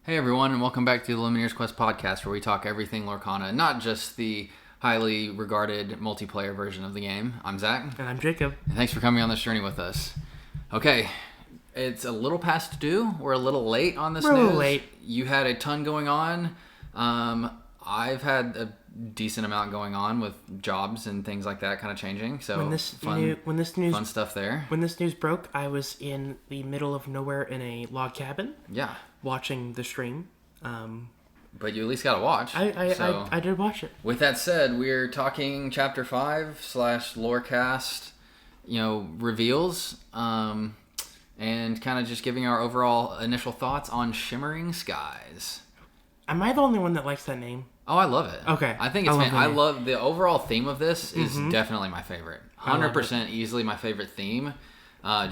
Hey everyone, and welcome back to the Illumineers Quest podcast, where we talk everything Lorcana, not just the highly regarded multiplayer version of the game. I'm Zach. And I'm Jacob. And thanks for coming on this journey with us. Okay, it's a little past due. We're a little late on this news. We're a little late. You had a ton going on. I've had a decent amount going on with jobs and things like that kind of changing. So when this news fun stuff there. When this news broke, I was in the middle of nowhere in a log cabin. Yeah. Watching the stream. But you at least got to watch. I did watch it. With that said, we're talking Chapter 5 / Lorecast, reveals, and kind of just giving our overall initial thoughts on Shimmering Skies. Am I the only one that likes that name? Oh, I love it. Okay. I think it's I love the overall theme of this is definitely my favorite. 100% easily my favorite theme.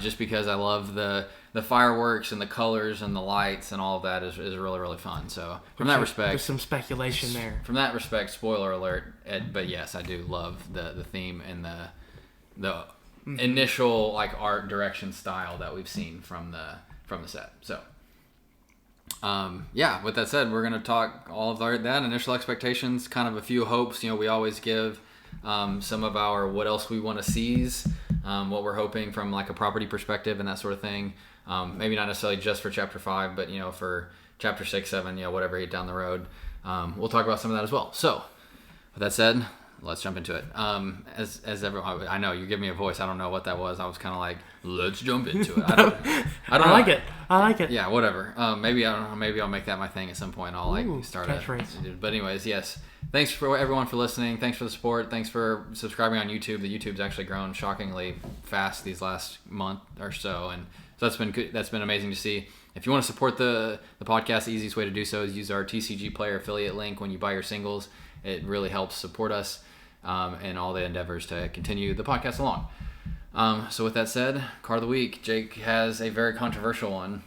Just because I love the fireworks and the colors and the lights and all of that is really, really fun. So from that respect, there's some speculation there. From that respect, spoiler alert. But yes, I do love the theme and the initial art direction style that we've seen from the set. So with that said, we're gonna talk all of that initial expectations, kind of a few hopes. We always give some of our what else we want to seize. What we're hoping from a property perspective and that sort of thing. Maybe not necessarily just for Chapter 5, but for Chapter 6, 7, whatever down the road. We'll talk about some of that as well. So, with that said, let's jump into it. As everyone, I know you give me a voice. I don't know what that was. I was kind of like, let's jump into it. I like it. Yeah, whatever. Maybe I don't know. Maybe I'll make that my thing at some point. I'll start catchphrase. But anyways, yes. Thanks for everyone for listening. Thanks for the support. Thanks for subscribing on YouTube. The YouTube's actually grown shockingly fast these last month or so, and so that's been good. That's been amazing to see. If you want to support the podcast, the easiest way to do so is use our TCG Player affiliate link when you buy your singles. It really helps support us in all the endeavors to continue the podcast along. So with that said, card of the week. Jake has a very controversial one.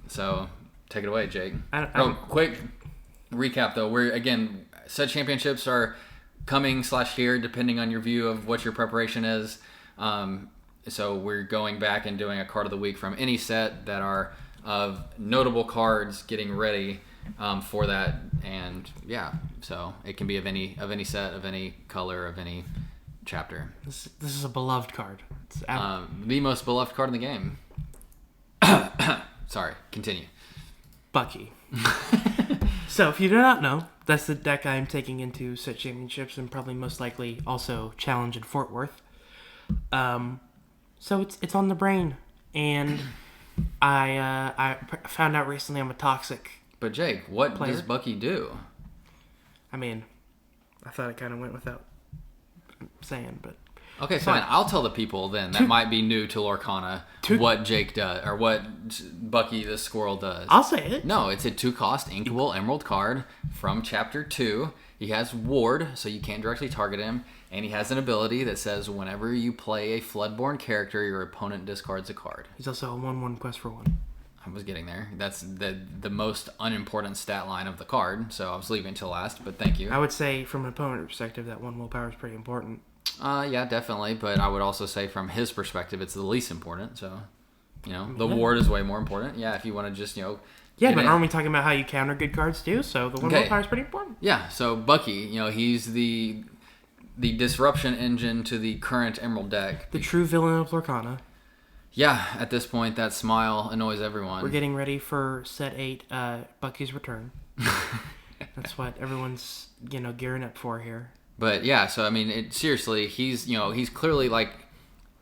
So take it away, Jake. Quick recap though. We're again. Set championships are coming / here, depending on your view of what your preparation is. So we're going back and doing a card of the week from any set that are of notable cards getting ready for that. And so it can be of any set, of any color, of any chapter. This is a beloved card. It's the most beloved card in the game. Sorry, continue. Bucky. So, if you do not know, that's the deck I am taking into set championships and probably most likely also challenge in Fort Worth. So it's on the brain, and I found out recently I'm a toxic. But Jake, what player. Does Bucky do? I mean, I thought it kind of went without saying, but. Okay, fine. I'll tell the people then that might be new to Lorcana what Jake does, or what Bucky the Squirrel does. I'll say it. No, it's a 2-cost Inkable Emerald card from Chapter 2. He has Ward, so you can't directly target him, and he has an ability that says whenever you play a Floodborn character, your opponent discards a card. He's also a 1/1 quest for 1. I was getting there. That's the most unimportant stat line of the card, so I was leaving until last, but thank you. I would say from an opponent perspective that 1 willpower is pretty important. Yeah, definitely. But I would also say from his perspective, it's the least important. So, the ward is way more important. Yeah, if you want to just, Yeah, but aren't we talking about how you counter good cards too? So the 1 willpower is pretty important. Yeah, so Bucky, he's the disruption engine to the current Emerald deck. The true villain of Lorcana. Yeah, at this point, that smile annoys everyone. We're getting ready for set 8, Bucky's return. That's what everyone's, gearing up for here. But yeah, so I mean, seriously, he's clearly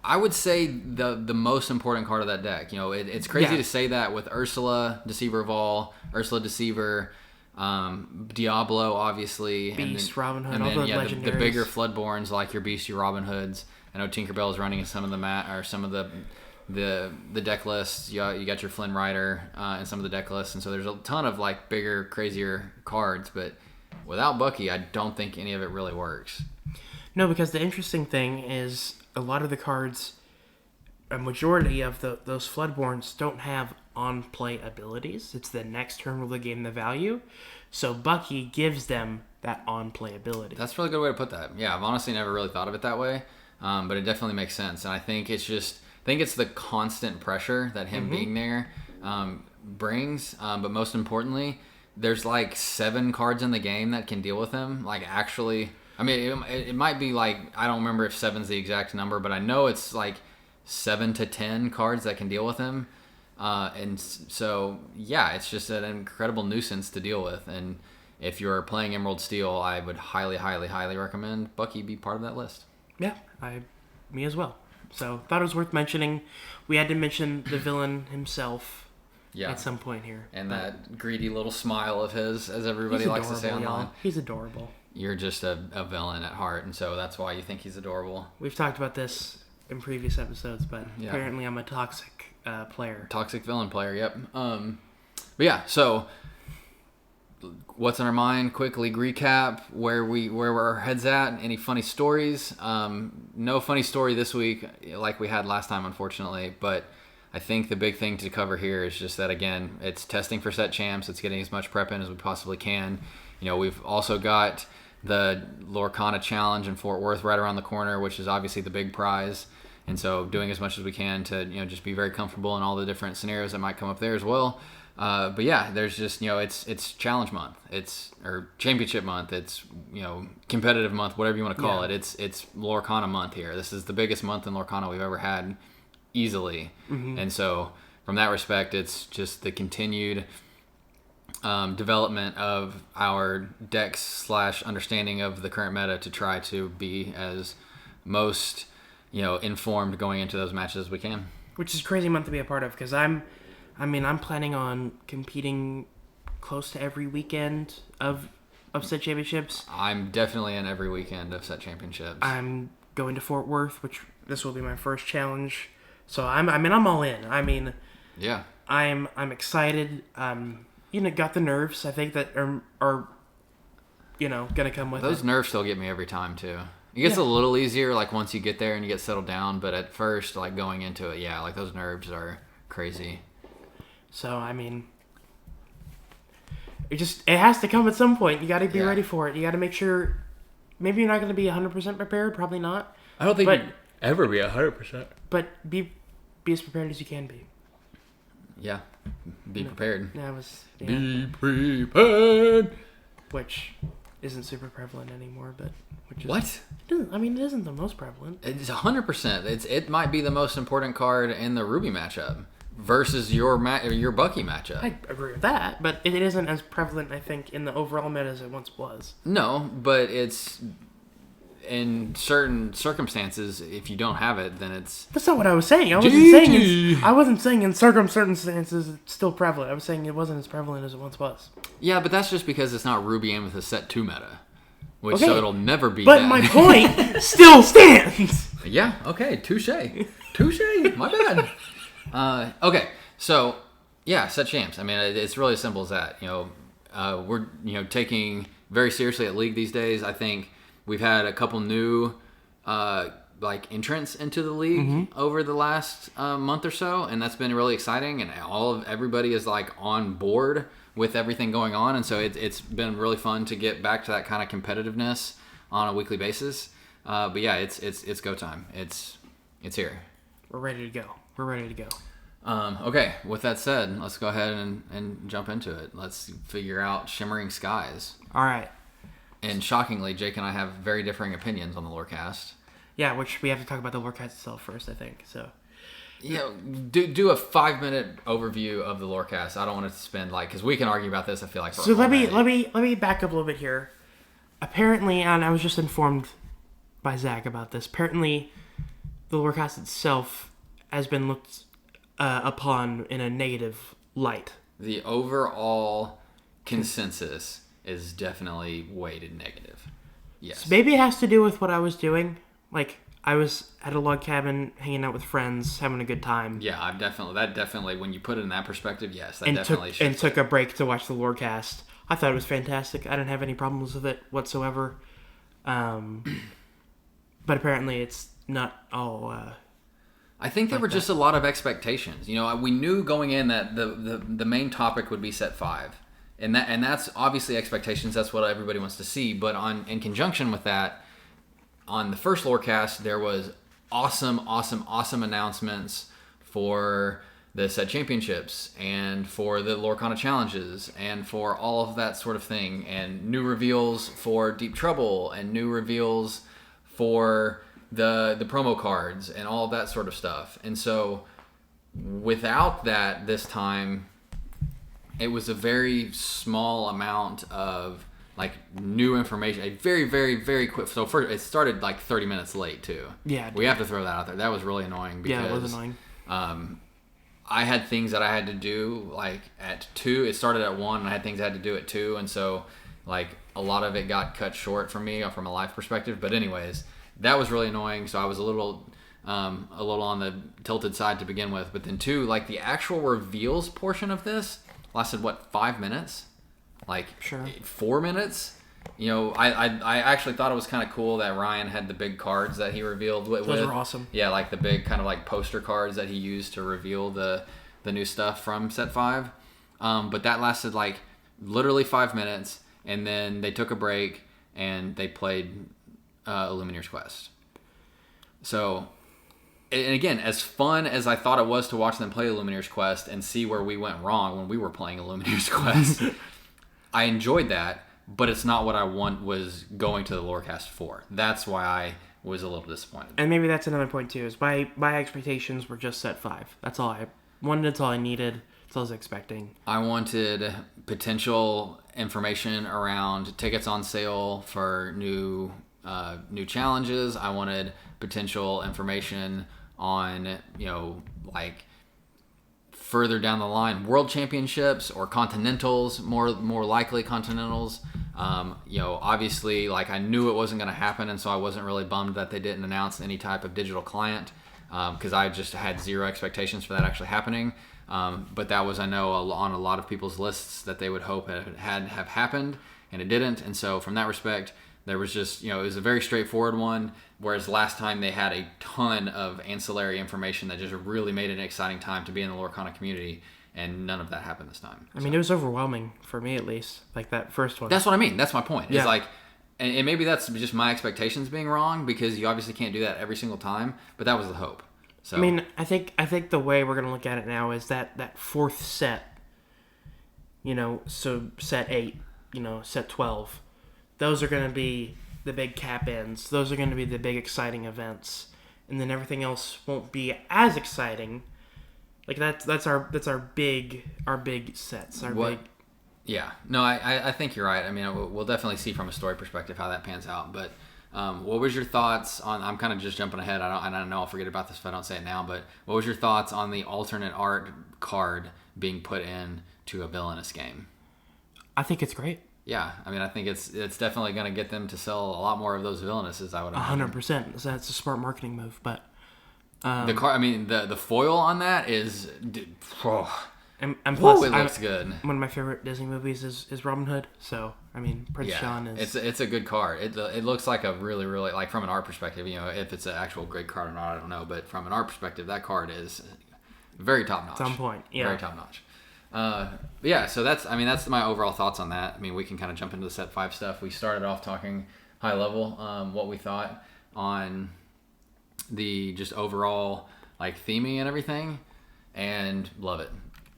I would say the most important card of that deck. It's crazy to say that with Ursula, Deceiver of All, Ursula Deceiver, Diablo, obviously, Beast, Robin Hood, and all then, the legendaries. The bigger Floodborns like your Beast, your Robin Hoods. I know Tinkerbell is running some of the deck lists. You got your Flynn Rider and some of the deck lists, and so there's a ton of bigger, crazier cards, but. Without Bucky, I don't think any of it really works. No, because the interesting thing is a lot of the cards, a majority of those Floodborns don't have on-play abilities. It's the next turn will they gain the value. So Bucky gives them that on-play ability. That's a really good way to put that. Yeah, I've honestly never really thought of it that way, but it definitely makes sense. And I think it's the constant pressure that him being there brings, but most importantly, there's like 7 cards in the game that can deal with him. Like actually, I mean, it might be like, I don't remember if 7's the exact number, but I know it's like 7 to 10 cards that can deal with him. And so, yeah, it's just an incredible nuisance to deal with. And if you're playing Emerald Steel, I would highly, highly, highly recommend Bucky be part of that list. Yeah, me as well. So, thought it was worth mentioning. We had to mention the villain himself at some point here. And that greedy little smile of his, as everybody likes to say online. Y'all. He's adorable. You're just a villain at heart, and so that's why you think he's adorable. We've talked about this in previous episodes, but apparently I'm a toxic player. Toxic villain player, yep. But yeah, so what's on our mind? Quick league recap, where our heads at, any funny stories. No funny story this week like we had last time, unfortunately, but I think the big thing to cover here is just that, again, it's testing for set champs. It's getting as much prep in as we possibly can. We've also got the Lorcana Challenge in Fort Worth right around the corner, which is obviously the big prize. And so doing as much as we can to, just be very comfortable in all the different scenarios that might come up there as well. But yeah, there's just, it's challenge month. Or championship month. It's, competitive month, whatever you want to call it. It's Lorcana month here. This is the biggest month in Lorcana we've ever had, easily. Mm-hmm. And so from that respect, it's just the continued development of our decks / understanding of the current meta to try to be as most informed going into those matches as we can. Which is a crazy month to be a part of, because I'm planning on competing close to every weekend of set championships. I'm definitely in every weekend of set championships. I'm going to Fort Worth, which this will be my first challenge. So I'm all in. Yeah. I'm excited. Got the nerves. I think that are gonna come with those it. Nerves still get me every time too. It gets a little easier like once you get there and you get settled down, but at first, like going into it, like those nerves are crazy. So it has to come at some point. You got to be ready for it. You got to make sure. Maybe you're not going to be 100% prepared. Probably not. I don't think you'd ever be 100%. But be as prepared as you can be. Yeah, be prepared. Be prepared. Which isn't super prevalent anymore, but which is, what? It isn't the most prevalent. It's 100%. It might be the most important card in the Ruby matchup versus your Bucky matchup. I agree with that, but it isn't as prevalent, I think, in the overall meta as it once was. No, but it's in certain circumstances. If you don't have it, then it's. That's not what I was saying. I wasn't saying in certain circumstances it's still prevalent. I was saying it wasn't as prevalent as it once was. Yeah, but that's just because it's not Ruby Amethyst set 2 meta. So it'll never be but that. My point still stands. Yeah, okay, touche. My bad. Okay, so, set champs. It's really as simple as that. We're, taking very seriously at League these days. I think we've had a couple new, entrants into the League over the last month or so, and that's been really exciting, and everybody is, on board with everything going on, and so it's been really fun to get back to that kind of competitiveness on a weekly basis. But yeah, it's go time. It's here. We're ready to go. Okay, with that said, let's go ahead and jump into it. Let's figure out Shimmering Skies. All right. And shockingly, Jake and I have very differing opinions on the Lorecast. Yeah, which we have to talk about the Lorecast itself first, I think. So. Do a 5-minute overview of the Lorecast. I don't want to spend because we can argue about this. I feel like. So let me back up a little bit here. Apparently, and I was just informed by Zach about this. Apparently, the Lorecast itself has been looked upon in a negative light. The overall consensus is definitely weighted negative. Yes. So maybe it has to do with what I was doing. I was at a log cabin, hanging out with friends, having a good time. Yeah, that definitely, when you put it in that perspective, yes, took a break to watch the Lorecast. I thought it was fantastic. I didn't have any problems with it whatsoever. But apparently it's not all... I think there were just a lot of expectations. We knew going in that the main topic would be set 5. And that's obviously expectations. That's what everybody wants to see. But in conjunction with that, on the first Lorecast, there was awesome announcements for the set championships and for the Lorcana challenges and for all of that sort of thing, and new reveals for Deep Trouble and new reveals for the promo cards and all of that sort of stuff. And so without that this time, it was a very small amount of like new information. A very, very, very quick. So first, it started like 30 minutes late too. Yeah, we have to throw that out there. That was really annoying because it was annoying. I had things that I had to do like at 2. It started at 1, and I had things I had to do at 2, and so like a lot of it got cut short for me from a life perspective. But anyways, that was really annoying. So I was a little on the tilted side to begin with. But then 2, like the actual reveals portion of this lasted 5 minutes, like sure. 4 minutes. You know, I actually thought it was kind of cool that Ryan had the big cards that he revealed with. Those were awesome. Yeah, like the big kind of like poster cards that he used to reveal the new stuff from set 5. But that lasted like literally 5 minutes, and then they took a break and they played Illumineers Quest. So, and again, as fun as I thought it was to watch them play Illumineers Quest and see where we went wrong when we were playing Illumineers Quest, I enjoyed that. But it's not what I was going to the Lorecast for. That's why I was a little disappointed. And maybe that's another point too. Is my expectations were just set 5. That's all I wanted. That's all I needed. That's all I was expecting. I wanted potential information around tickets on sale for new challenges. I wanted potential information on like further down the line world championships or continentals, more likely continentals. Obviously, like I knew it wasn't going to happen, and so I wasn't really bummed that they didn't announce any type of digital client, because I just had zero expectations for that actually happening. But that was, I know, on a lot of people's lists that they would hope it have happened, and it didn't. And so from that respect, there was just, it was a very straightforward one, whereas last time they had a ton of ancillary information that just really made it an exciting time to be in the Lorcana community, and none of that happened this time. I mean, it was overwhelming, for me at least, like that first one. That's what I mean. That's my point. Yeah. It's like, and maybe that's just my expectations being wrong, because you obviously can't do that every single time, but that was the hope. So I mean, I think the way we're going to look at it now is that fourth set, so set 8, set 12, those are going to be the big cap ends. Those are going to be the big exciting events, and then everything else won't be as exciting. Like that's our big sets. Yeah, no, I think you're right. I mean, we'll definitely see from a story perspective how that pans out. But what was your thoughts on? I'm kind of just jumping ahead. I don't know I'll forget about this if I don't say it now. But what was your thoughts on the alternate art card being put in to a villainous game? I think it's great. Yeah, I mean, I think it's definitely going to get them to sell a lot more of those villainouses, I would imagine. 100%. That's a smart marketing move, but the card. I mean, the foil on that is, and plus, it looks good. One of my favorite Disney movies is Robin Hood. So I mean, Prince John is. It's a good card. It looks like a really, really, like from an art perspective. If it's an actual great card or not, I don't know. But from an art perspective, that card is very top notch. It's on point. Yeah, very top notch. So that's my overall thoughts on that. I mean, we can kind of jump into the set 5 stuff. We started off talking high level, what we thought on the just overall like theming and everything, and love it.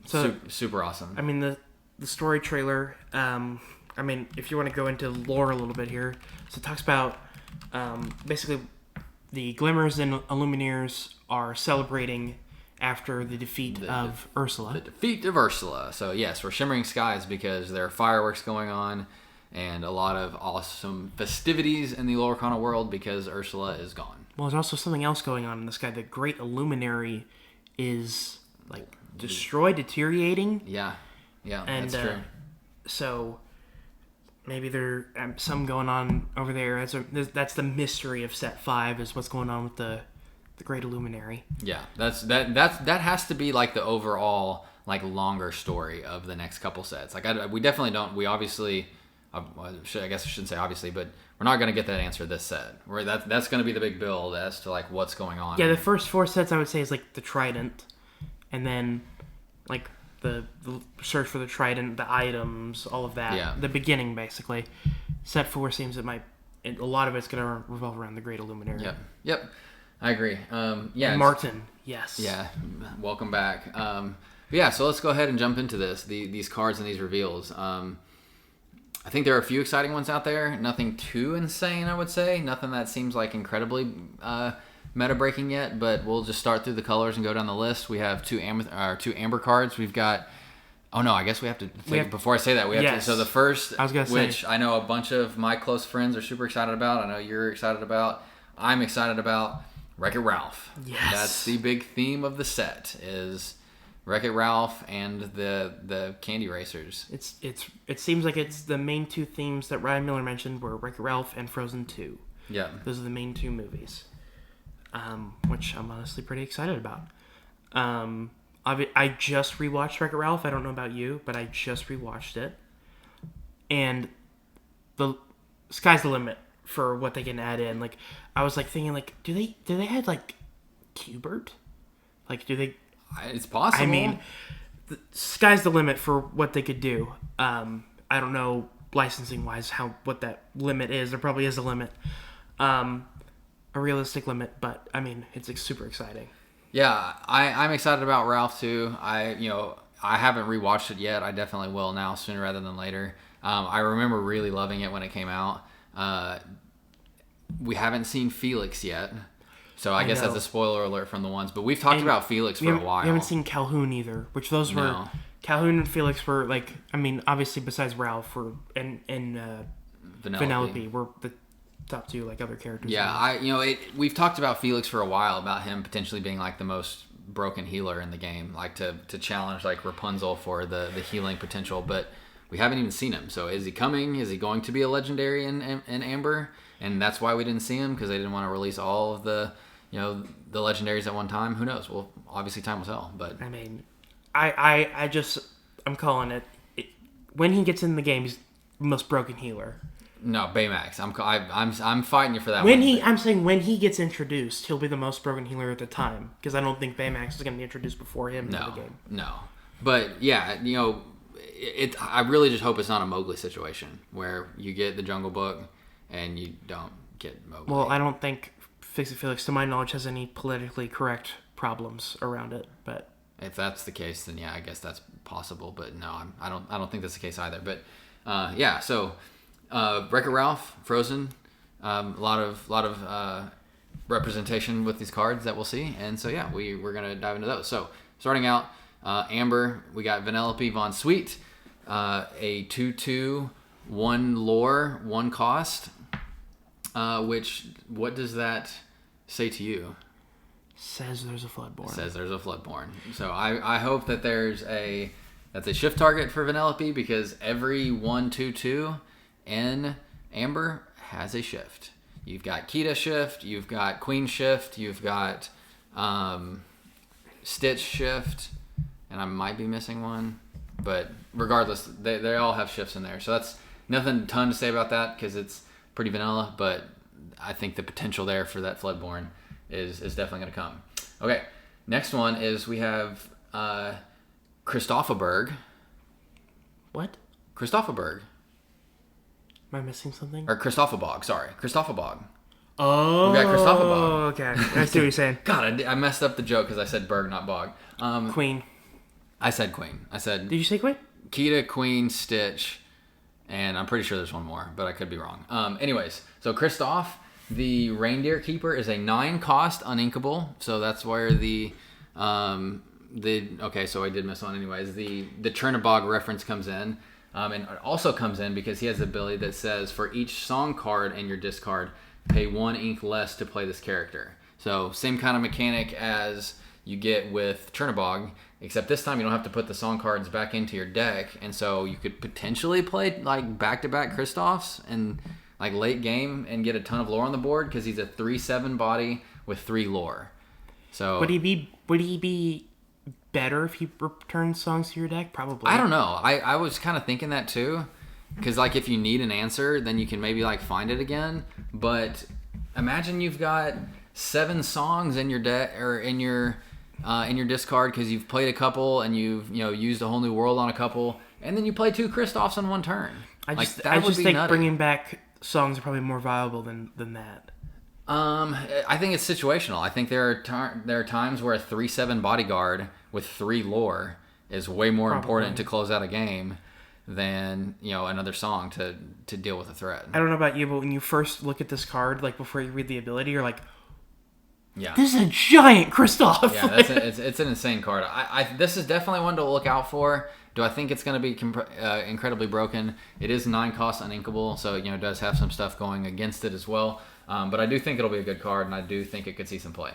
So super awesome. I mean, the story trailer. I mean, if you want to go into lore a little bit here, so it talks about basically the Glimmers and Illumineers are celebrating after the defeat of Ursula. The defeat of Ursula. So yes, we're shimmering skies because there are fireworks going on and a lot of awesome festivities in the Lorcana world because Ursula is gone. Well, there's also something else going on in the sky. The Great Illuminary is like destroyed, deteriorating. Yeah, and, that's true. So maybe there's some going on over there. That's the mystery of set 5 is what's going on with the Great Illuminary. Yeah, that has to be like the overall like longer story of the next couple sets. Like we definitely don't. We obviously, I guess I shouldn't say obviously, but we're not going to get that answer this set. That's going to be the big build as to like what's going on. Yeah, the first 4 sets I would say is like the Trident, and then like the search for the Trident, the items, all of that. Yeah. The beginning basically. Set 4 seems a lot of it's going to revolve around the Great Illuminary. Yep. I agree. Yeah. And Martin, yes. Yeah. Welcome back. Yeah. So let's go ahead and jump into this. These cards and these reveals. I think there are a few exciting ones out there. Nothing too insane, I would say. Nothing that seems like incredibly meta breaking yet. But we'll just start through the colors and go down the list. We have two amber cards. We've got. Oh no! I guess we have to. Before I say that, we have to. So the first, which I know a bunch of my close friends are super excited about. I know you're excited about. I'm excited about Wreck-It Ralph. Yes, that's the big theme of the set. Is Wreck-It Ralph and the Candy Racers. It seems like it's the main two themes that Ryan Miller mentioned were Wreck-It Ralph and Frozen 2. Yeah. Those are the main two movies, which I'm honestly pretty excited about. I just rewatched Wreck-It Ralph. I don't know about you, but I just rewatched it. And the sky's the limit for what they can add in. Like, I was like thinking, like, do they add like Q*bert? Like, do they... It's possible. I mean, the sky's the limit for what they could do. I don't know licensing wise what that limit is. There probably is a limit, a realistic limit, but I mean, it's super exciting. Yeah, I'm excited about Ralph too. I haven't rewatched it yet. I definitely will now, sooner rather than later. I remember really loving it when it came out. We haven't seen Felix yet. So I guess that's a spoiler alert from the ones. But we've talked about Felix for a while. We haven't seen Calhoun either, which those were... Calhoun and Felix were, like... I mean, obviously, besides Ralph and Vanellope were the top two, like, other characters. Yeah, we've talked about Felix for a while, about him potentially being, like, the most broken healer in the game. Like, to challenge, like, Rapunzel for the healing potential. But we haven't even seen him. So is he coming? Is he going to be a legendary in Amber? And that's why we didn't see him, because they didn't want to release all of the legendaries at one time. Who knows? Well, obviously time will tell. But I mean, I'm calling it. When he gets in the game, he's the most broken healer. No, Baymax. I'm fighting you for that. I'm saying when he gets introduced, he'll be the most broken healer at the time, because I don't think Baymax is going to be introduced before him in the game. No, but yeah, I really just hope it's not a Mowgli situation where you get the Jungle Book and you don't get Mowgli. Well, I don't think Fix-It Felix, to my knowledge, has any politically correct problems around it. But if that's the case, then yeah, I guess that's possible. But no, I don't think that's the case either. But yeah, so Wreck-It Ralph, Frozen, a lot of representation with these cards that we'll see, and so yeah, we're gonna dive into those. So starting out, Amber, we got Vanellope Von Sweet, a 2/2, 1 lore, 1 cost. Which, what does that say to you? Says there's a Floodborn. Says there's a Floodborn. So I hope that that's a shift target for Vanellope, because every 1/2/2 in Amber has a shift. You've got Kita shift, you've got Queen shift, you've got Stitch shift, and I might be missing one. But regardless, they all have shifts in there. So that's nothing ton to say about that, because it's pretty vanilla, but I think the potential there for that Floodborn is definitely going to come. Okay, next one is we have Christopherberg. What? Christopherberg. Am I missing something? Or Christopherbog, sorry. Christopherbog. Oh. We got Christopherbog. Okay, I see what you're saying. God, I messed up the joke because I said Berg, not Bog. Queen. I said Queen. Did you say Queen? Kita, Queen, Stitch, and I'm pretty sure there's one more, but I could be wrong. Anyways, so Kristoff, the Reindeer Keeper, is a 9 cost uninkable. So that's where okay, so I did miss one anyways. The Chernabog reference comes in. And it also comes in because he has the ability that says, for each song card in your discard, pay 1 ink less to play this character. So same kind of mechanic as you get with Chernabog, except this time you don't have to put the song cards back into your deck, and so you could potentially play like back-to-back Kristoffs and like late game and get a ton of lore on the board, because he's a 3/7 body with 3 lore. So would he be better if you return songs to your deck? Probably. I don't know. I was kind of thinking that too, because like if you need an answer, then you can maybe like find it again. But imagine you've got 7 songs in your deck or in your discard because you've played a couple and you've used a whole new world on a couple, and then you play 2 Kristoffs on 1 turn. I just think bringing back songs are probably more viable than that. I think it's situational. I think there are times where a 3/7 bodyguard with 3 lore is way more important to close out a game than another song to deal with a threat. I don't know about you, but when you first look at this card, like before you read the ability, you're like, yeah, this is a giant Kristoff. Yeah, it's an insane card. This is definitely one to look out for. Do I think it's going to be incredibly broken? It is 9 cost uninkable, so it does have some stuff going against it as well. But I do think it'll be a good card, and I do think it could see some play.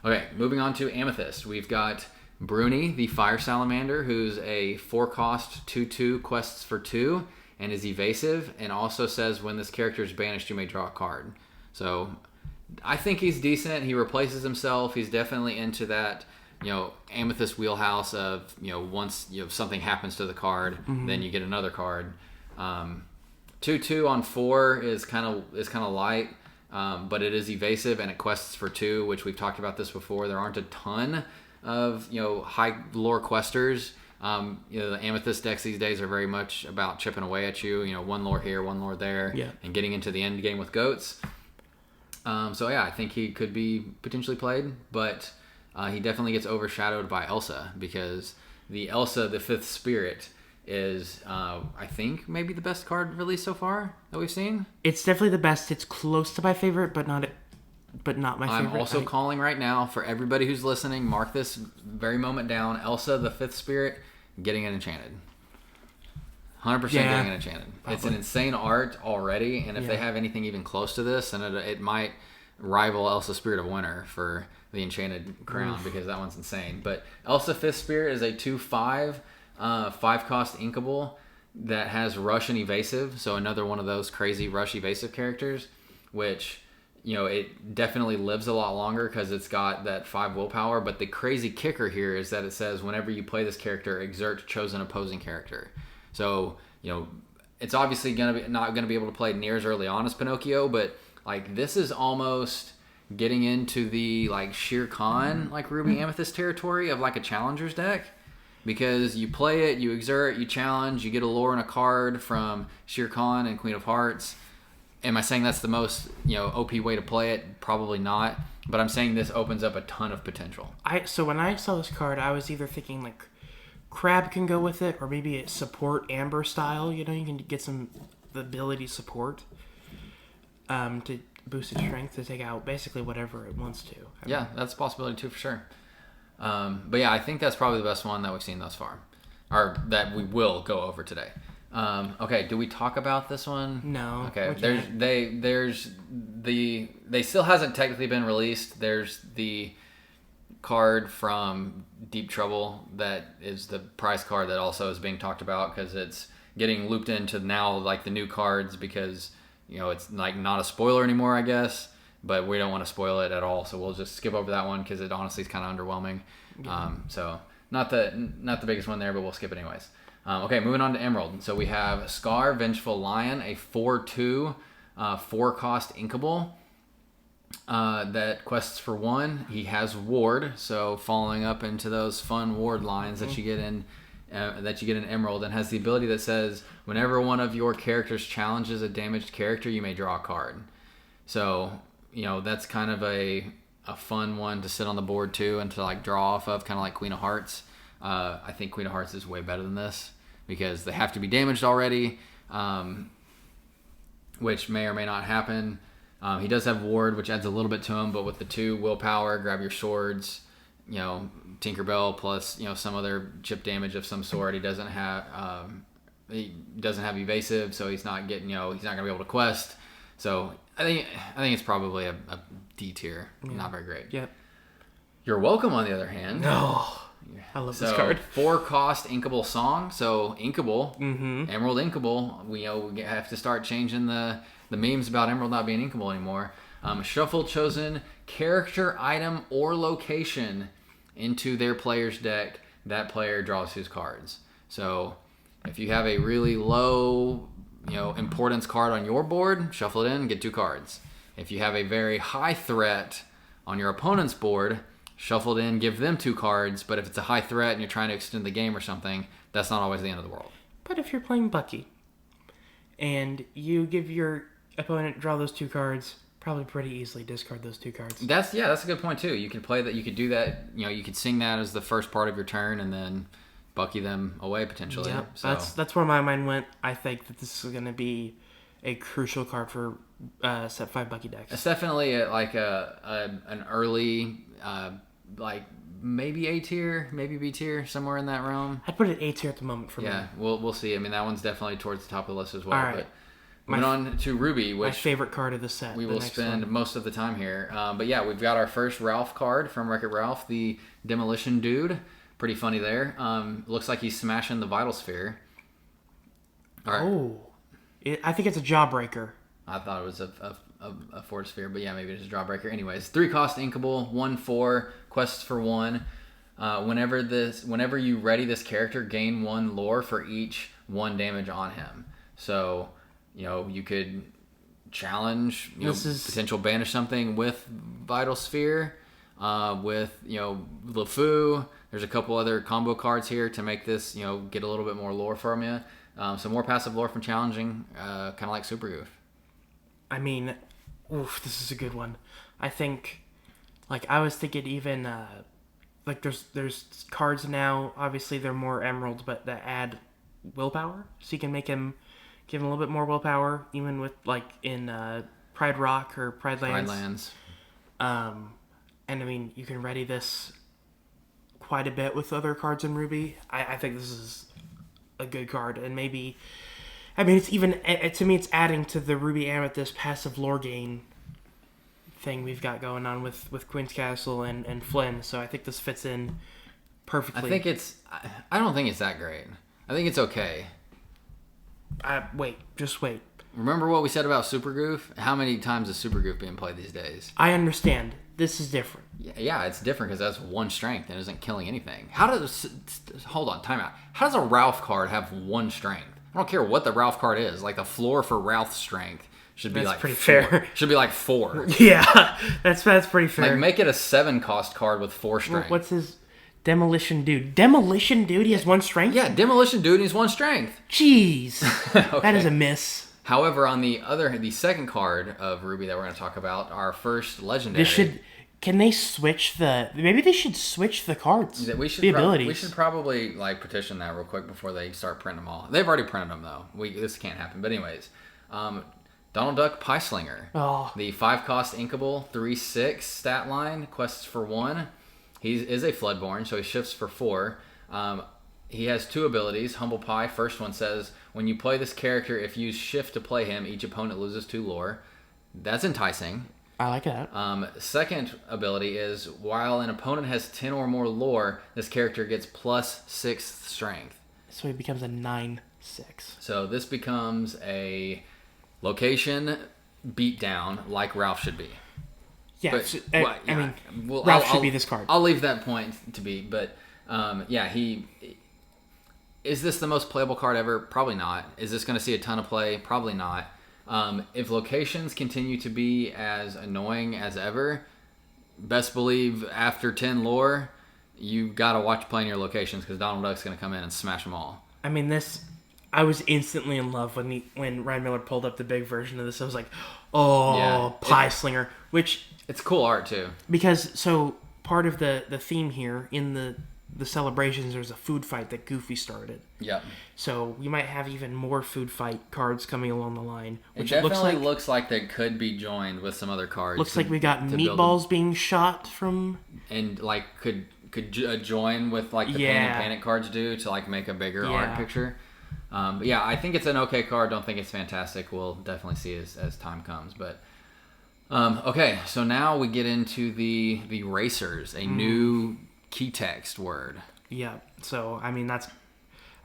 Okay, moving on to Amethyst. We've got Bruni, the Fire Salamander, who's a 4-cost 2/2 quests for 2 and is evasive, and also says when this character is banished, you may draw a card. So I think he's decent. He replaces himself. He's definitely into that Amethyst wheelhouse of once something happens to the card, then you get another card. 2/2 on 4 is kind of light, but it is evasive and it quests for 2, which we've talked about this before. There aren't a ton of high lore questers. The Amethyst decks these days are very much about chipping away at you. 1 lore here, 1 lore there, and getting into the end game with goats. So yeah, I think he could be potentially played, but he definitely gets overshadowed by Elsa, because the Elsa, the 5th Spirit, is I think maybe the best card released so far that we've seen. It's definitely the best. It's close to my favorite, but not my favorite. I'm also calling right now for everybody who's listening. Mark this very moment down. Elsa, the 5th Spirit, getting it enchanted. 100% getting it enchanted. Probably. It's an insane art already, and if they have anything even close to this, then it might rival Elsa Spirit of Winter for the enchanted crown, because that one's insane. But Elsa 5th Spirit is a 2/5, 5-cost inkable that has rush and evasive, so another one of those crazy rush evasive characters, which it definitely lives a lot longer because it's got that 5 willpower. But the crazy kicker here is that it says whenever you play this character, exert chosen opposing character. So, it's obviously not going to be able to play near as early on as Pinocchio, but like this is almost getting into the like Shere Khan, like Ruby Amethyst territory of like a challenger's deck, because you play it, you exert, you challenge, you get a lore and a card from Shere Khan and Queen of Hearts. Am I saying that's the most OP way to play it? Probably not, but I'm saying this opens up a ton of potential. So when I saw this card, I was either thinking like Crab can go with it, or maybe it's support Amber style. You can get the ability support to boost its strength to take out basically whatever it wants to. Yeah, that's a possibility too, for sure. But yeah, I think that's probably the best one that we've seen thus far, or that we will go over today. Okay, do we talk about this one? No. Okay, they still hasn't technically been released. There's the card from Deep Trouble that is the prize card that also is being talked about, because it's getting looped into now like the new cards, because it's like not a spoiler anymore, I guess, but we don't want to spoil it at all, so we'll just skip over that one because it honestly is kind of underwhelming. So not the biggest one there, but we'll skip it anyways. Okay, moving on to Emerald. So we have Scar, Vengeful Lion, a 4/2 4-cost inkable that quests for 1. He has Ward, so following up into those fun Ward lines that you get in Emerald, and has the ability that says whenever one of your characters challenges a damaged character, you may draw a card. So that's kind of a fun one to sit on the board too, and to like draw off of, kind of like Queen of Hearts. I think Queen of Hearts is way better than this, because they have to be damaged already, which may or may not happen. He does have Ward, which adds a little bit to him, but with the 2 willpower, grab your swords, Tinkerbell plus some other chip damage of some sort. He doesn't have evasive, so he's not getting he's not gonna be able to quest. So I think it's probably a D tier, not very great. Yep. You're Welcome, on the other hand. No. I love this card. 4-cost inkable song. So inkable, Emerald inkable. We have to start changing the memes about Emerald not being inkable anymore. Shuffle chosen character, item, or location into their player's deck. That player draws 2 cards. So if you have a really low importance card on your board, shuffle it in, get 2 cards. If you have a very high threat on your opponent's board, shuffle it in, give them 2 cards. But if it's a high threat and you're trying to extend the game or something, that's not always the end of the world. But if you're playing Bucky and you give your opponent draw those 2 cards, Probably pretty easily discard those 2 cards. That's a good point too. You could play that. You could do that. You could sing that as the first part of your turn, and then Bucky them away potentially. Yep. So That's where my mind went. I think that this is going to be a crucial card for set 5 Bucky decks. it's definitely an early like maybe A tier, maybe B tier, somewhere in that realm. I'd put it A tier at the moment for me. Yeah, we'll see. I mean, that one's definitely towards the top of the list as well. All right. But moving on to Ruby, My which favorite card of the set. we will spend most of the time here. But yeah, we've got our first Ralph card from Wreck-It Ralph, the Demolition Dude. Pretty funny there. Looks like he's smashing the Vital Sphere. All right. Oh. I think it's a Jawbreaker. I thought it was a Force Sphere, but yeah, maybe it's a Jawbreaker. Anyways, 3-cost inkable, 1/4, quests for 1. Whenever you ready this character, gain 1 lore for each 1 damage on him. So, you could challenge, potential banish something with Vital Sphere, with, LeFou. There's a couple other combo cards here to make this, get a little bit more lore from you. Some more passive lore from challenging, kind of like Super Goof. I mean, this is a good one. I think, I was thinking even, there's cards now, obviously they're more emerald, but that add willpower. So you can give him a little bit more willpower, even with, in Pride Rock or Pride Lands. And, I mean, you can ready this quite a bit with other cards in Ruby. I think this is a good card, and maybe... I mean, it's even... To me, it's adding to the Ruby Amethyst passive lore gain thing we've got going on with Queen's Castle and Flynn, so I think this fits in perfectly. I don't think it's that great. I think it's okay. Just wait. Remember what we said about Super Goof? How many times is Super Goof being played these days? I understand. This is different. Yeah, it's different because that's 1 strength and isn't killing anything. Hold on, time out. How does a Ralph card have 1 strength? I don't care what the Ralph card is. The floor for Ralph's strength should be pretty 4. fair. Should be 4. Yeah, that's pretty fair. Make it a 7-cost card with 4 strength. What's his Demolition Dude? Demolition Dude, he has 1 strength? Yeah, Demolition Dude, he's 1 strength. Jeez. Okay. That is a miss. However, on the second card of Ruby that we're going to talk about, our first legendary. Can they switch maybe they should switch the cards. The abilities. We should probably petition that real quick before they start printing them all. They've already printed them though. This can't happen. But anyways, Donald Duck Pie Slinger. Oh. The 5-cost inkable, 3/6 stat line, quests for 1. He is a Floodborn, so he shifts for 4. He has 2 abilities. Humble Pie, first one says, when you play this character, if you shift to play him, each opponent loses 2 lore. That's enticing. I like that. Second ability is, while an opponent has 10 or more lore, this character gets plus 6th strength. So he becomes a 9/6. So this becomes a location beatdown like Ralph should be. Yeah, Ralph should be this card. I'll leave that point to be, but is this the most playable card ever? Probably not. Is this going to see a ton of play? Probably not. If locations continue to be as annoying as ever, best believe after 10 lore, you got to watch playing your locations because Donald Duck's going to come in and smash them all. I mean, I was instantly in love when Ryan Miller pulled up the big version of this. I was like, Pie Slinger, which... It's cool art, too. Because, part of the theme here in the celebrations, there's a food fight that Goofy started. Yeah. So we might have even more food fight cards coming along the line. Which it definitely looks like they could be joined with some other cards. Looks like we got meatballs being shot from... And could join with the Pain and Panic cards do to make a bigger art picture. But yeah, I think it's an okay card. Don't think it's fantastic. We'll definitely see as time comes. But okay, so now we get into the racers, a new key text word. Yeah. So I mean that's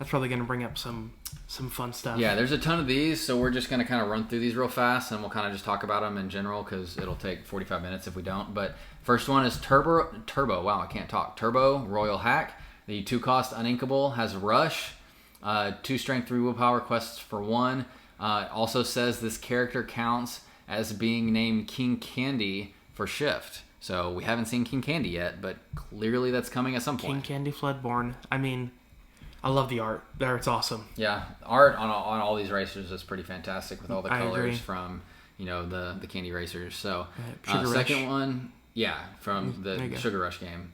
probably going to bring up some fun stuff. Yeah, there's a ton of these, so we're just going to kind of run through these real fast, and we'll kind of just talk about them in general because it'll take 45 minutes if we don't. But first one is Turbo. Wow, I can't talk. Turbo Royal Hack. The 2-cost uninkable has Rush. 2 strength, 3 willpower, quests for 1. Also says this character counts as being named King Candy for shift. So we haven't seen King Candy yet, but clearly that's coming at some point. King Candy Floodborn. I mean, I love the art. The art's awesome. Yeah, art on all these racers is pretty fantastic with all the colors from the candy racers. So Sugar second Rush. one, from There you the go. Sugar Rush game.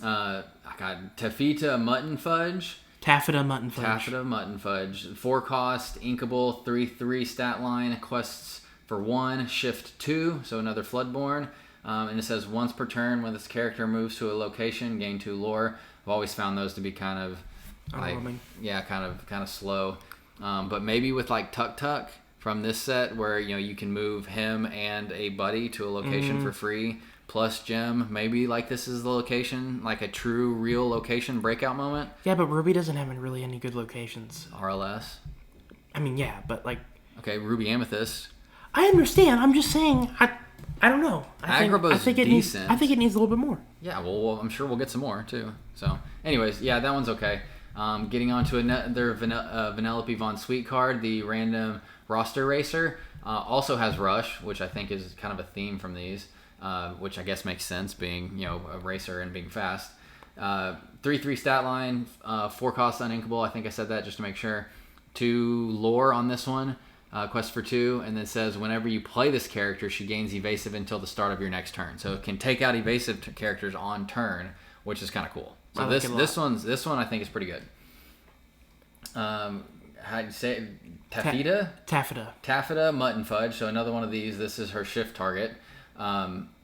I got Taffeta Mutton Fudge. Taffeta Mutton Fudge. Taffeta Mutton Fudge. 4 cost, inkable, 3/3 stat line, quests for 1, shift 2, so another Floodborn. And it says once per turn when this character moves to a location, gain 2 lore. I've always found those to be kind of Underwhelming. kind of slow. But maybe with like Tuk Tuk from this set where you can move him and a buddy to a location for free plus gem. Maybe like this is the location, like a true real location breakout moment. Yeah, but Ruby doesn't have really any good locations. RLS. I mean, yeah, but like Okay, Ruby Amethyst. I understand. I'm just saying. I don't know. Agrabah's I think it decent. I think it needs a little bit more. Yeah, well, I'm sure we'll get some more too. So, anyways, yeah, that one's okay. Getting on to another Vanellope Von Sweet card, the random roster racer, also has Rush, which I think is kind of a theme from these, which I guess makes sense, being a racer and being fast. 3/3 stat line, 4 cost uninkable. I think I said that just to make sure. 2 lore on this one. Quest for 2, and then says whenever you play this character, she gains evasive until the start of your next turn. So it can take out evasive characters on turn, which is kind of cool. So I like it a lot. this one I think is pretty good. How do you say it? Taffeta? Taffeta Mutton Fudge. So another one of these. This is her shift target,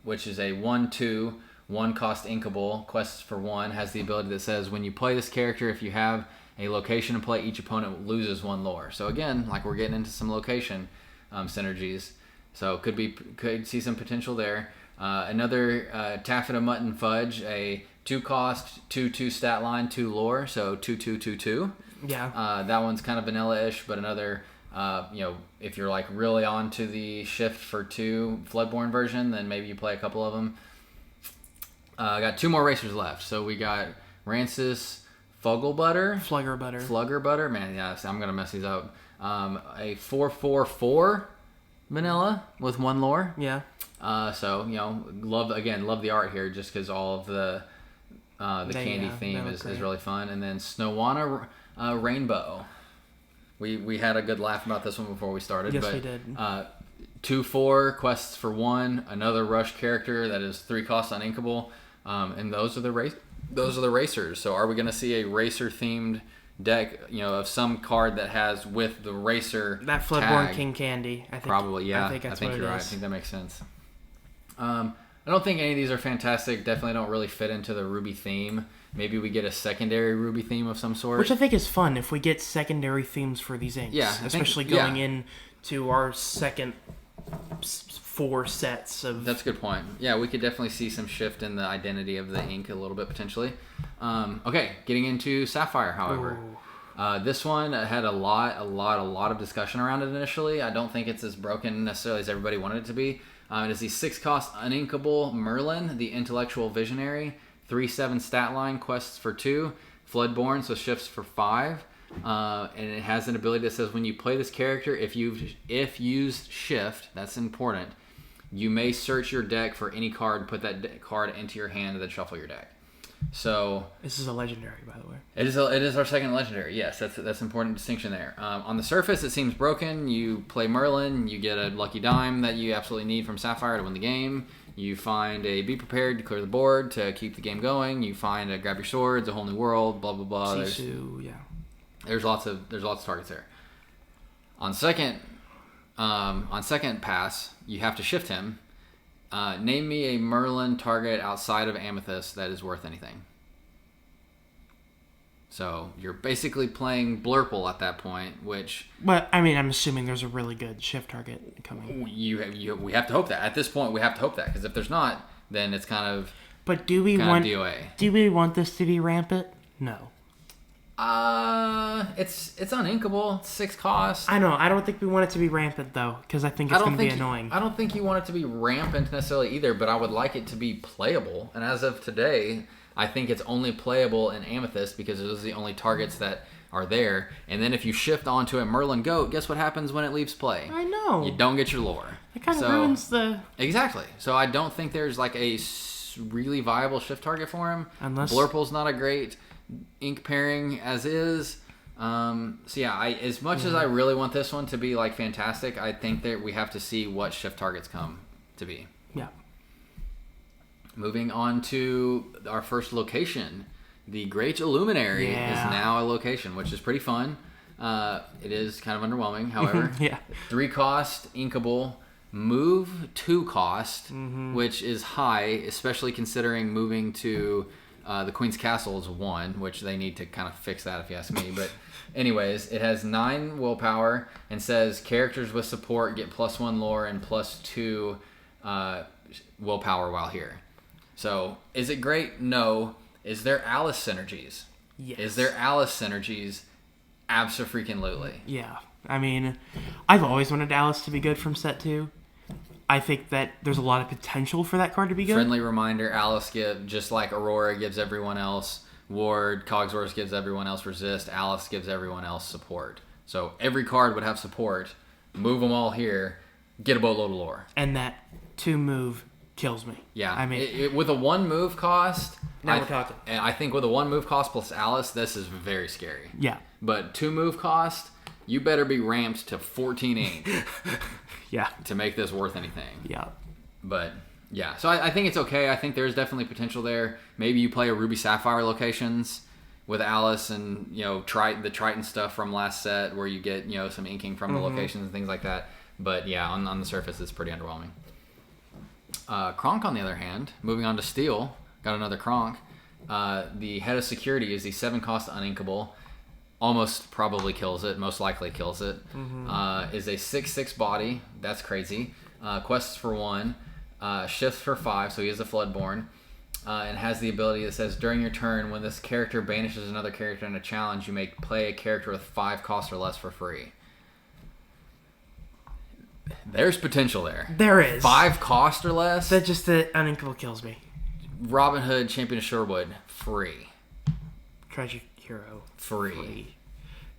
which is a 1/2, 1 cost inkable. Quests for 1 has the ability that says when you play this character, if you have a location to play, each opponent loses 1 lore. So again, like we're getting into some location synergies. So could see some potential there. Another Taffeta Mutton Fudge, a 2 cost, 2/2 stat line, 2 lore, so 2/2/2/2. Yeah. That one's kind of vanilla-ish, but another, if you're like really on to the shift for 2 Floodborn version, then maybe you play a couple of them. I got 2 more racers left. So we got Rancis Flugger Butter. Man, yeah, I'm going to mess these up. A 4/4/4 vanilla with 1 lore. Yeah. So, love the art here just because all of the candy theme is really fun. And then Snowana Rainbow. We had a good laugh about this one before we started. Yes, but, we did. 2/4 quests for 1, another Rush character that is 3 costs uninkable. And those are the racers. So are we going to see a racer themed deck, of some card that has with the racer that Floodborn tag? King Candy? I think, Probably, yeah. I think you're right. I think that makes sense. I don't think any of these are fantastic. Definitely don't really fit into the Ruby theme. Maybe we get a secondary Ruby theme of some sort. Which I think is fun if we get secondary themes for these inks. Yeah, especially going in to our second 4 sets of... That's a good point. Yeah, we could definitely see some shift in the identity of the ink a little bit potentially. Okay, getting into Sapphire, however. This one had a lot of discussion around it initially. I don't think it's as broken necessarily as everybody wanted it to be. It is the 6 cost uninkable Merlin, the intellectual visionary. 3/7 stat line, quests for 2. Floodborn, so shifts for 5. And it has an ability that says when you play this character, if used shift, that's important, you may search your deck for any card, put that card into your hand, and then shuffle your deck. So this is a legendary, by the way. It is our second legendary. Yes, that's an important distinction there. On the surface, it seems broken. You play Merlin, you get a lucky dime that you absolutely need from Sapphire to win the game. You find a Be Prepared to clear the board to keep the game going. You find a Grab Your Swords, a Whole New World, blah blah blah. Sisu, yeah. There's lots of targets there. On second pass, you have to shift him. Name me a Merlin target outside of Amethyst that is worth anything. So you're basically playing Blurple at that point, which... But, I mean, I'm assuming there's a really good shift target coming. We have to hope that. At this point, we have to hope that. Because if there's not, then it's kind of... But do we want DOA. Do we want this to be rampant? No. It's uninkable. 6 costs. I know. I don't think we want it to be rampant, though. Because I think it's going to be annoying. I don't think you want it to be rampant necessarily either. But I would like it to be playable. And as of today... I think it's only playable in Amethyst because those are the only targets that are there. And then if you shift onto a Merlin Goat, guess what happens when it leaves play? I know. You don't get your lore. It kind of ruins the... Exactly. So I don't think there's like a really viable shift target for him. Unless... Blurple's not a great ink pairing as is. So yeah, as much as I really want this one to be like fantastic, I think that we have to see what shift targets come to be. Yeah. Moving on to our first location, the Great Illuminary is now a location, which is pretty fun. It is kind of underwhelming, however. 3 cost, inkable, move 2 cost, which is high, especially considering moving to the Queen's Castle is 1, which they need to kind of fix that if you ask me. But anyways, it has 9 willpower and says characters with support get +1 lore and +2 willpower while here. So, is it great? No. Is there Alice synergies? Yes. Is there Alice synergies? Abso-freaking-lutely. Yeah. I mean, I've always wanted Alice to be good from set 2. I think that there's a lot of potential for that card to be good. Friendly reminder, Alice just like Aurora gives everyone else Ward, Cogsworth gives everyone else resist, Alice gives everyone else support. So every card would have support. Move them all here. Get a boatload of lore. And that 2 move kills me. Yeah. I mean, with a 1 move cost... Now we're talking. I think with a 1 move cost plus Alice, this is very scary. Yeah. But 2 move cost, you better be ramped to 14 ink. Yeah. To make this worth anything. Yeah. But, yeah. So I think it's okay. I think there's definitely potential there. Maybe you play a Ruby Sapphire locations with Alice and, the Triton stuff from last set where you get, some inking from the locations and things like that. But, yeah, on the surface, it's pretty underwhelming. Kronk, on the other hand, moving on to Steel, got another Kronk. The Head of Security is the 7 cost uninkable. Almost probably kills it. Most likely kills it. Is a 6/6 body. That's crazy. Quests for 1. Shifts for 5, so he is a Floodborn. And has the ability that says, during your turn, when this character banishes another character in a challenge, you may play a character with 5 costs or less for free. There's potential there. There is. 5 cost or less? That just the uninkable kills me. Robin Hood, Champion of Sherwood, free. Tragic Hero. Free.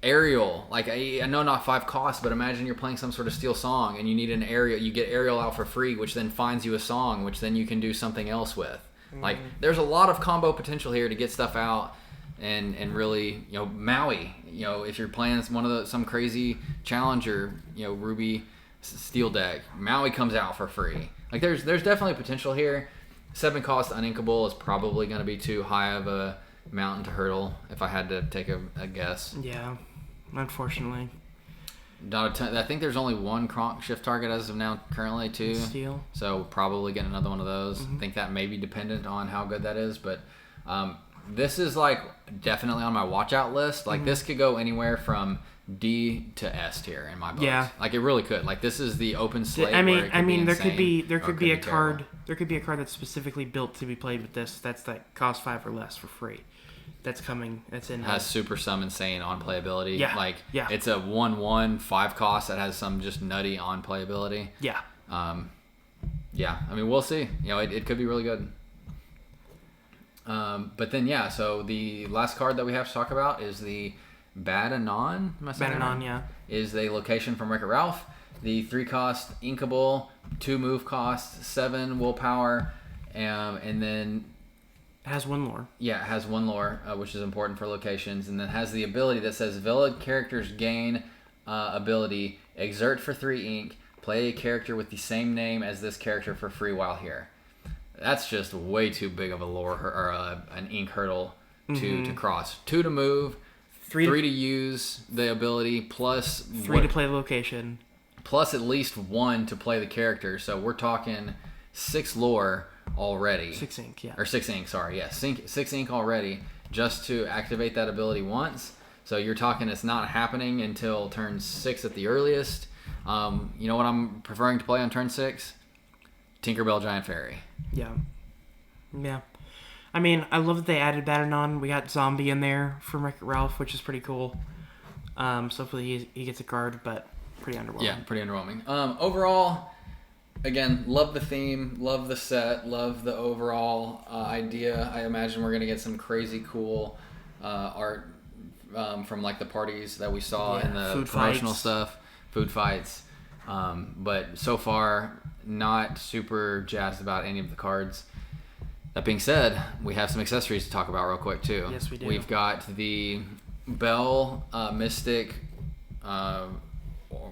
Ariel, like I know not 5 costs, but imagine you're playing some sort of Steel song and you need an Ariel. You get Ariel out for free, which then finds you a song, which then you can do something else with. Like there's a lot of combo potential here to get stuff out and really, Maui. If you're playing some crazy challenger, Ruby Steel deck, Maui comes out for free. Like there's definitely potential here. 7 cost uninkable is probably going to be too high of a mountain to hurdle if I had to take a guess. Yeah, unfortunately. I think there's only 1 Kronk shift target as of now currently too. Steel. So probably get another one of those. I think that may be dependent on how good that is, but this is like definitely on my watch out list. Like this could go anywhere from D to S tier in my books. Yeah. Like it really could. Like this is the open slate. There could be a card that's specifically built to be played with this. That's that cost 5 or less for free. That's coming. That's in. Has super some insane on playability. Yeah. Like yeah. It's a 1/1 5 cost that has some just nutty on playability. Yeah. Yeah. I mean, we'll see. It could be really good. But then so the last card that we have to talk about is the Bad Anon. Bad Anon, yeah. Is the location from Wreck-It Ralph. The 3 cost inkable, 2 move cost, 7 willpower, and then it has 1 lore. Yeah, it has 1 lore, which is important for locations, and then has the ability that says Villa characters gain ability, exert for 3 ink, play a character with the same name as this character for free while here. That's just way too big of a lore or an ink hurdle to cross. 2 to move, 3 to use the ability, plus 3 to play the location, plus at least 1 to play the character. So we're talking 6 lore already. 6 ink, yeah. Or 6 ink, sorry. Yeah, 6 ink already just to activate that ability once. So you're talking it's not happening until turn 6 at the earliest. You know what I'm preferring to play on turn 6? Tinkerbell Giant Fairy. Yeah. Yeah. I mean, I love that they added Badanon. We got Zombie in there from Wreck-It Ralph, which is pretty cool. So hopefully he gets a card, but pretty underwhelming. Yeah, pretty underwhelming. Overall, again, love the theme, love the set, love the overall idea. I imagine we're going to get some crazy cool art from like the parties that we saw in the food promotional fights. stuff, food fights. But so far, not super jazzed about any of the cards. That being said, we have some accessories to talk about real quick too. Yes, we do. We've got Belle, Mystic,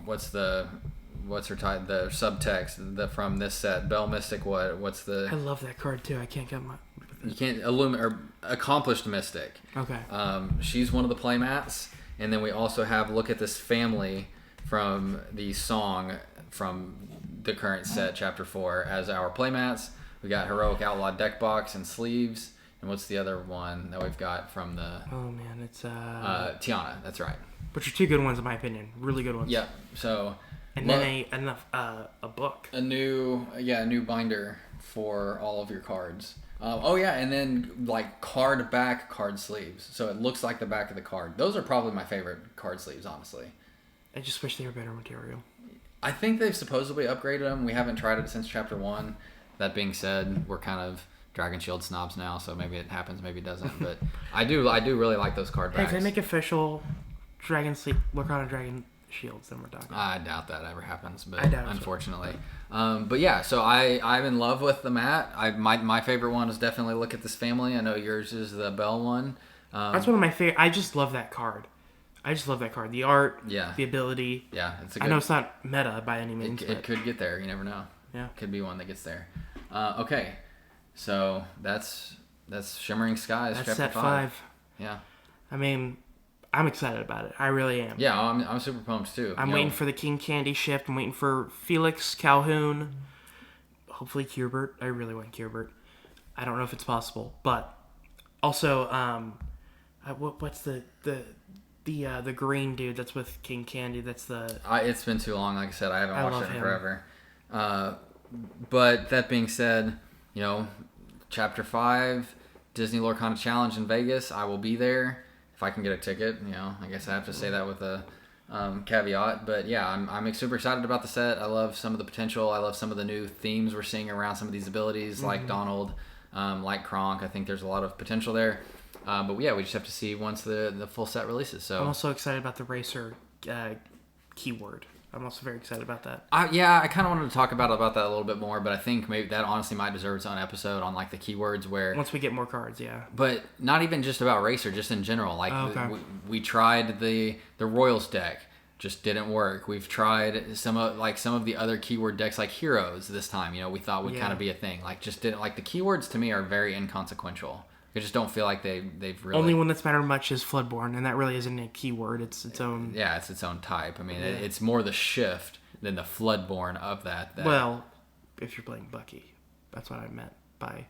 what's her title? The subtext from this set. Belle, Mystic. What's the? I love that card too. I can't get my. You can't or accomplished Mystic. Okay. She's one of the playmats, and then we also have Look at This Family from the song from the current set, Chapter 4, as our playmats. We got Heroic Outlaw deck box and sleeves. And what's the other one that we've got from the... Oh, man, it's... Tiana, that's right. Which are two good ones, in my opinion. Really good ones. Yep, so... And then a book. A new binder for all of your cards. And then, like, card back card sleeves. So it looks like the back of the card. Those are probably my favorite card sleeves, honestly. I just wish they were better material. I think they've supposedly upgraded them. We haven't tried it since Chapter 1. That being said, we're kind of Dragon Shield snobs now, so maybe it happens, maybe it doesn't. But I do really like those card backs. Hey, if they make official Dragon Sleep, look on a Dragon Shields, then we're talking. I doubt that ever happens, but unfortunately. But yeah, so I'm in love with the mat. My favorite one is definitely Look at This Family. I know yours is the Bell one. That's one of my favorite. I just love that card. The art, the ability. Yeah, I know it's not meta by any means. It could get there. You never know. Yeah, could be one that gets there. Okay, so that's Shimmering Skies. That's Chapter set 5. Yeah. I mean, I'm excited about it. I really am. Yeah, I'm super pumped too. I'm waiting for the King Candy shift. I'm waiting for Felix, Calhoun, hopefully Curbert. I really want Curbert. I don't know if it's possible, but also, what's the green dude that's with King Candy? That's the. It's been too long. Like I said, I haven't watched it in forever. But that being said, Chapter 5, Disney Lorcana Challenge in Vegas. I will be there if I can get a ticket. I guess I have to say that with a caveat. But yeah, I'm super excited about the set. I love some of the potential. I love some of the new themes we're seeing around some of these abilities, like Donald, like Kronk. I think there's a lot of potential there. But yeah, we just have to see once the full set releases. So I'm also excited about the Racer keyword. I'm also very excited about that. I kind of wanted to talk about that a little bit more, but I think maybe that honestly might deserve its own episode on like the keywords where... Once we get more cards, yeah. But not even just about Racer, just in general. Like we tried the Royals deck, just didn't work. We've tried some of the other keyword decks like Heroes this time. We thought would kind of be a thing. Like just didn't like the keywords to me are very inconsequential. I just don't feel like they've really... Only one that's mattered much is Floodborn, and that really isn't a keyword. It's its own... Yeah, it's its own type. I mean, it's more the shift than the Floodborn of that. Well, if you're playing Bucky, that's what I meant by...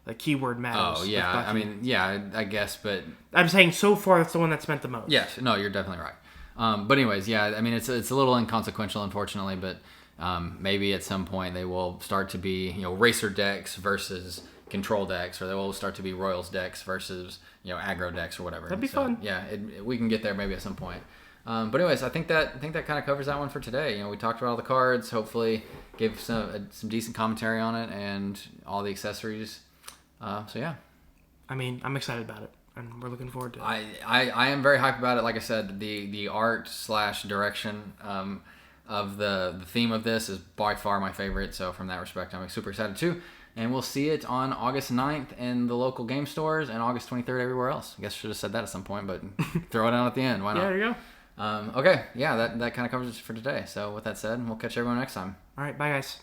The keyword matters. Oh, yeah. I mean, yeah, I guess, but... I'm saying so far that's the one that's meant the most. Yes. No, you're definitely right. But anyways, yeah, I mean, it's a little inconsequential, unfortunately, but maybe at some point they will start to be, Racer decks versus... Control decks, or they will start to be Royals decks versus aggro decks or whatever. That'd be fun. Yeah, we can get there maybe at some point. But anyways, I think that kind of covers that one for today. We talked about all the cards. Hopefully, gave some decent commentary on it and all the accessories. So yeah. I mean, I'm excited about it, and we're looking forward to it. I am very hyped about it. Like I said, the art / direction of the theme of this is by far my favorite. So from that respect, I'm super excited too. And we'll see it on August 9th in the local game stores and August 23rd everywhere else. I guess I should have said that at some point, but throw it out at the end. Why not? Yeah, there you go. Okay, yeah, that kind of covers it for today. So with that said, we'll catch everyone next time. All right, bye guys.